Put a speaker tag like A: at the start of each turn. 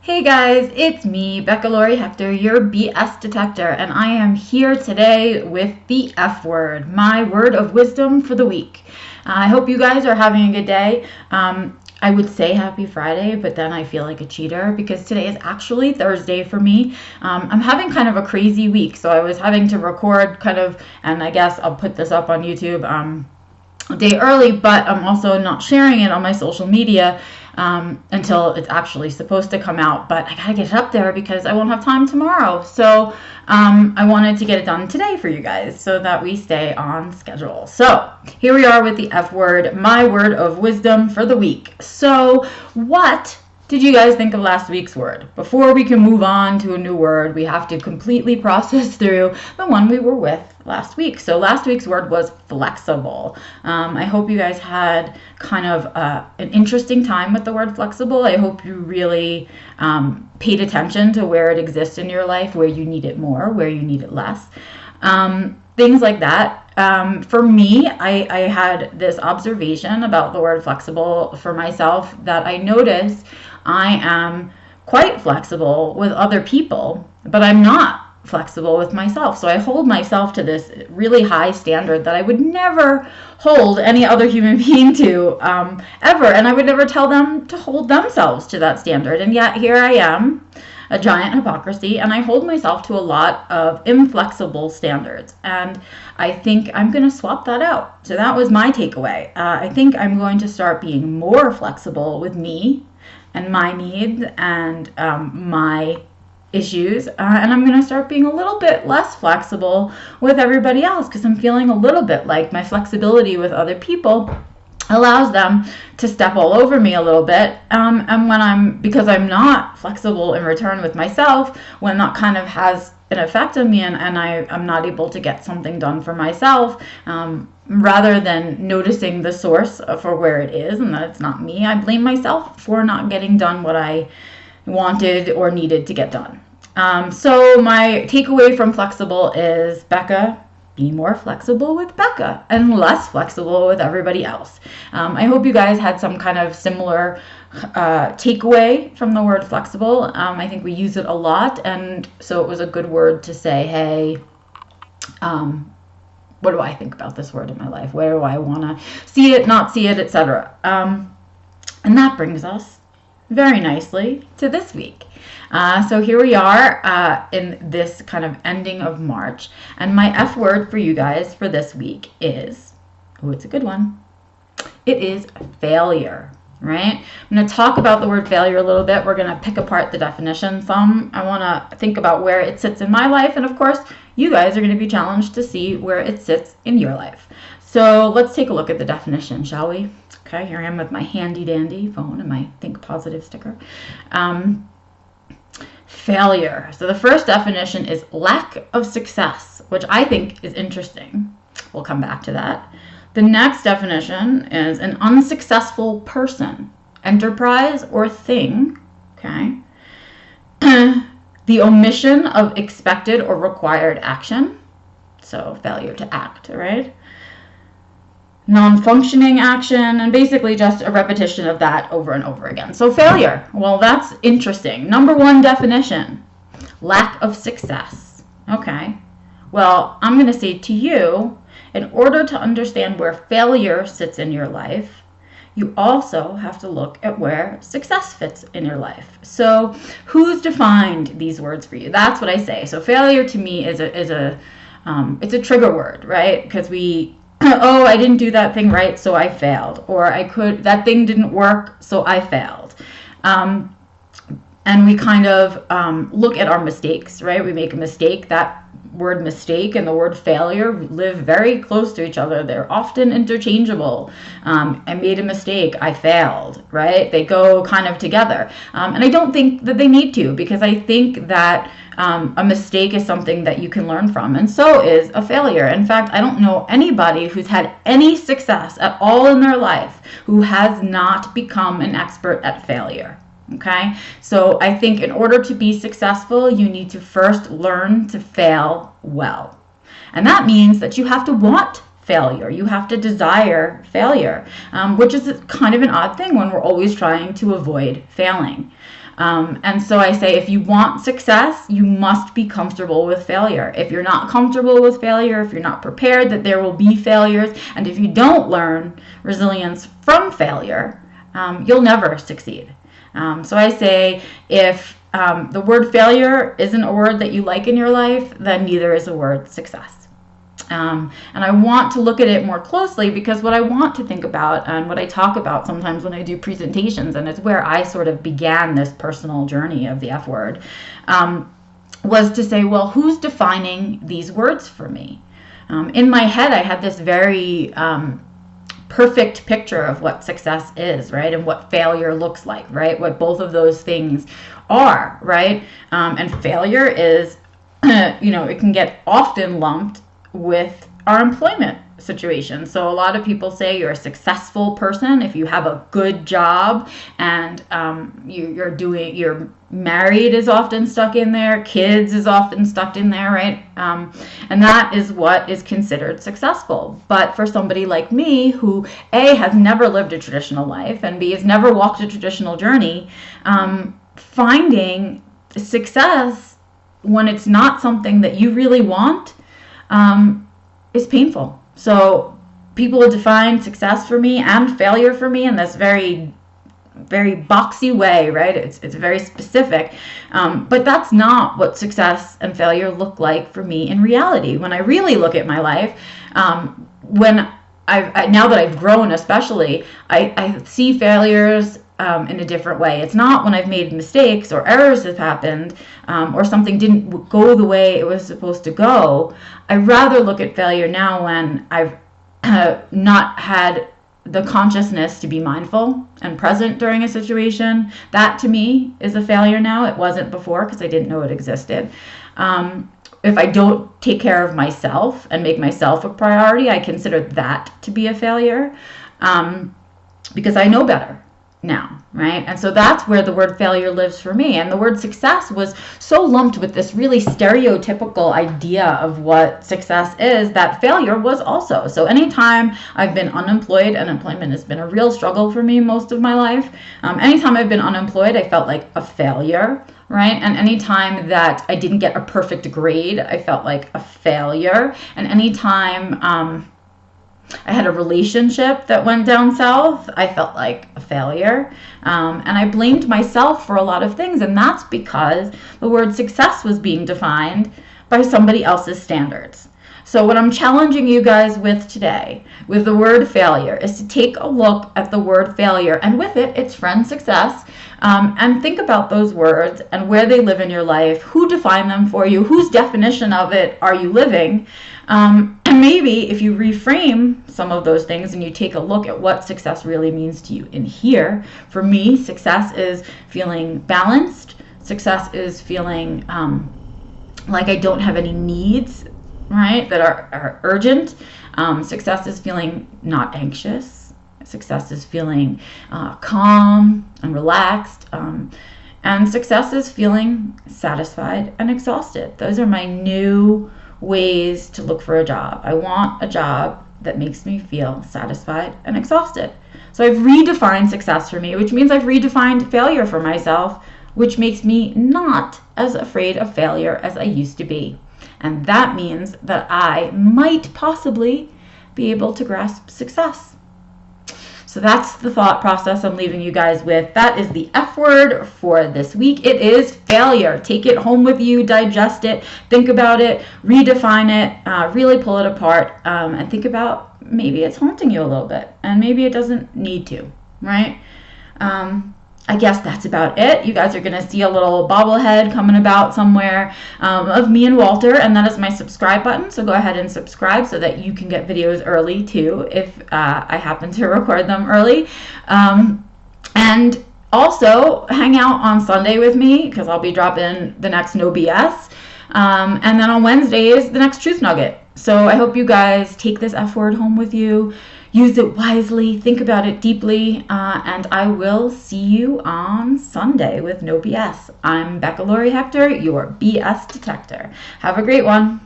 A: Hey guys, it's me, Becca Lori Hector, your BS detector, and I am here today with the F word, my word of wisdom for the week. I hope you guys are having a good day. I would say happy Friday, but then I feel like a cheater because today is actually Thursday for me. I'm having kind of a crazy week, so I was having to record and I guess I'll put this up on YouTube a day early, but I'm also not sharing it on my social media until it's actually supposed to come out. But I gotta get it up there because I won't have time tomorrow. So I wanted to get it done today for you guys so that we stay on schedule. So here we are with the F word, my word of wisdom for the week. So what did you guys think of last week's word? Before we can move on to a new word, we have to completely process through the one we were with last week. So last week's word was flexible. I hope you guys had kind of an interesting time with the word flexible. I hope you really paid attention to where it exists in your life, where you need it more, where you need it less. Things like that. For me, I had this observation about the word flexible for myself that I noticed I am quite flexible with other people, but I'm not flexible with myself. So I hold myself to this really high standard that I would never hold any other human being to ever. And I would never tell them to hold themselves to that standard. And yet here I am, a giant hypocrisy, and I hold myself to a lot of inflexible standards. And I think I'm going to swap that out. So that was my takeaway. I think I'm going to start being more flexible with me and my needs and my issues, and I'm going to start being a little bit less flexible with everybody else because I'm feeling a little bit like my flexibility with other people allows them to step all over me a little bit, and because I'm not flexible in return with myself, when that kind of has an effect on me and I'm not able to get something done for myself, rather than noticing the source for where it is and that it's not me, I blame myself for not getting done what I wanted or needed to get done. So my takeaway from flexible is, Becca, be more flexible with Becca and less flexible with everybody else. I hope you guys had some kind of similar takeaway from the word flexible. I think we use it a lot, and so it was a good word to say, hey, what do I think about this word in my life? Where do I want to see it, not see it, etc. And that brings us very nicely to this week. So here we are in this kind of ending of March. And my F word for you guys for this week is, oh, it's a good one. It is failure, right? I'm going to talk about the word failure a little bit. We're going to pick apart the definition some. I want to think about where it sits in my life. And of course, you guys are going to be challenged to see where it sits in your life. So let's take a look at the definition, shall we? Okay, here I am with my handy dandy phone and my Think Positive sticker. Failure. So the first definition is lack of success, which I think is interesting. We'll come back to that. The next definition is an unsuccessful person, enterprise, or thing. Okay. The omission of expected or required action. So failure to act, right? Non-functioning action, and basically just a repetition of that over and over again. So failure, well, that's interesting. Number one definition, lack of success. Okay, well, I'm going to say to you, in order to understand where failure sits in your life, you also have to look at where success fits in your life. So who's defined these words for you? That's what I say. So failure to me is it's a trigger word, right? Because oh, I didn't do that thing right, so I failed. Or that thing didn't work, so I failed. And we kind of look at our mistakes, right? We make a mistake. That word mistake and the word failure live very close to each other. They're often interchangeable. I made a mistake, I failed, right? They go kind of together. And I don't think that they need to, because I think that a mistake is something that you can learn from, and so is a failure. In fact, I don't know anybody who's had any success at all in their life who has not become an expert at failure. Okay, so I think in order to be successful, you need to first learn to fail well. And that means that you have to want failure. You have to desire failure, which is kind of an odd thing when we're always trying to avoid failing. And so I say, if you want success, you must be comfortable with failure. If you're not comfortable with failure, if you're not prepared that there will be failures, and if you don't learn resilience from failure, you'll never succeed. So I say, if the word failure isn't a word that you like in your life, then neither is the word success. And I want to look at it more closely, because what I want to think about, and what I talk about sometimes when I do presentations, and it's where I sort of began this personal journey of the F word, was to say, well, who's defining these words for me? In my head, I had this very perfect picture of what success is, right? And what failure looks like, right? What both of those things are, right? And failure is, it can get often lumped with our employment situation. So a lot of people say you're a successful person if you have a good job, and you're married is often stuck in there, kids is often stuck in there, right? And that is what is considered successful. But for somebody like me, who A, has never lived a traditional life, and B, has never walked a traditional journey, finding success when it's not something that you really want is painful. So people define success for me and failure for me in this very, very boxy way, right? It's very specific. But that's not what success and failure look like for me in reality. When I really look at my life, now that I've grown especially, I see failures in a different way. It's not when I've made mistakes or errors have happened, or something didn't go the way it was supposed to go. I rather look at failure now when I've not had the consciousness to be mindful and present during a situation. That to me is a failure now. It wasn't before, because I didn't know it existed. If I don't take care of myself and make myself a priority, I consider that to be a failure, because I know better now, right? And so that's where the word failure lives for me. And the word success was so lumped with this really stereotypical idea of what success is, that failure was also. So anytime I've been unemployed, and employment has been a real struggle for me most of my life, anytime I've been unemployed, I felt like a failure, right? And anytime that I didn't get a perfect grade, I felt like a failure. And anytime I had a relationship that went down south, I felt like a failure. And I blamed myself for a lot of things. And that's because the word success was being defined by somebody else's standards. So what I'm challenging you guys with today, with the word failure, is to take a look at the word failure, and with it, its friend success, and think about those words and where they live in your life, who defined them for you, whose definition of it are you living. And maybe if you reframe some of those things and you take a look at what success really means to you in here. For me, success is feeling balanced. Success is feeling like I don't have any needs, right, that are urgent. Success is feeling not anxious. Success is feeling calm and relaxed. And success is feeling satisfied and exhausted. Those are my new ways to look for a job. I want a job that makes me feel satisfied and exhausted. So I've redefined success for me, which means I've redefined failure for myself, which makes me not as afraid of failure as I used to be. And that means that I might possibly be able to grasp success. So that's the thought process I'm leaving you guys with. That is the F word for this week. It is failure. Take it home with you, digest it, think about it, redefine it, really pull it apart, and think about maybe it's haunting you a little bit, and maybe it doesn't need to, right? I guess that's about it. You guys are going to see a little bobblehead coming about somewhere of me and Walter, and that is my subscribe button. So go ahead and subscribe so that you can get videos early too, if I happen to record them early. And also hang out on Sunday with me, because I'll be dropping the next No BS. And then on Wednesdays, the next Truth Nugget. So I hope you guys take this F word home with you. Use it wisely, think about it deeply, and I will see you on Sunday with No BS. I'm Becca Lori Hector, your BS detector. Have a great one.